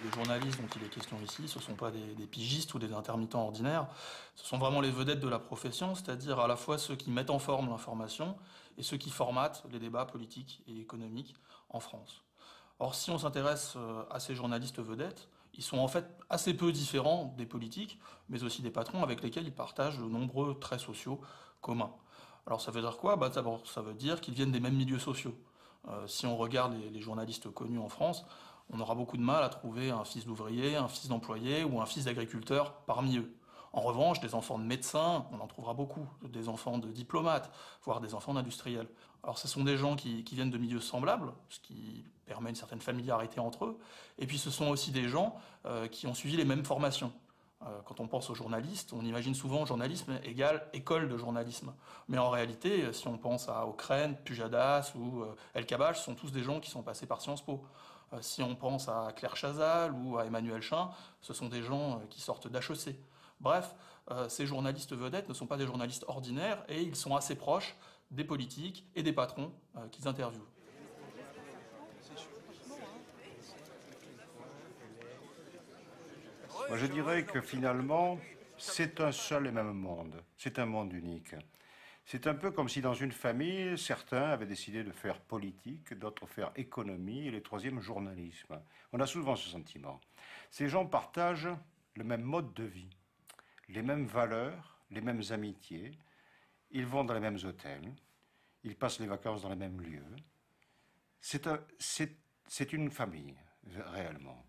Les journalistes dont il est question ici, ce ne sont pas des pigistes ou des intermittents ordinaires, ce sont vraiment les vedettes de la profession, c'est-à-dire à la fois ceux qui mettent en forme l'information et ceux qui formatent les débats politiques et économiques en France. Or, si on s'intéresse à ces journalistes vedettes, ils sont en fait assez peu différents des politiques, mais aussi des patrons avec lesquels ils partagent de nombreux traits sociaux communs. Alors ça veut dire quoi? D'abord, ça veut dire qu'ils viennent des mêmes milieux sociaux. Si on regarde les journalistes connus en France, on aura beaucoup de mal à trouver un fils d'ouvrier, un fils d'employé ou un fils d'agriculteur parmi eux. En revanche, des enfants de médecins, on en trouvera beaucoup, des enfants de diplomates, voire des enfants d'industriels. Alors ce sont des gens qui viennent de milieux semblables, ce qui permet une certaine familiarité entre eux, et puis ce sont aussi des gens qui ont suivi les mêmes formations. Quand on pense aux journalistes, on imagine souvent journalisme égale école de journalisme. Mais en réalité, si on pense à Ockrent, Pujadas ou El Kabbach, ce sont tous des gens qui sont passés par Sciences Po. Si on pense à Claire Chazal ou à Emmanuel Chin, ce sont des gens qui sortent d'HEC. Bref, ces journalistes vedettes ne sont pas des journalistes ordinaires et ils sont assez proches des politiques et des patrons qu'ils interviewent. Moi, je dirais que finalement, c'est un seul et même monde. C'est un monde unique. C'est un peu comme si dans une famille, certains avaient décidé de faire politique, d'autres faire économie et les troisièmes journalisme. On a souvent ce sentiment. Ces gens partagent le même mode de vie, les mêmes valeurs, les mêmes amitiés. Ils vont dans les mêmes hôtels, ils passent les vacances dans les mêmes lieux. C'est une famille, réellement.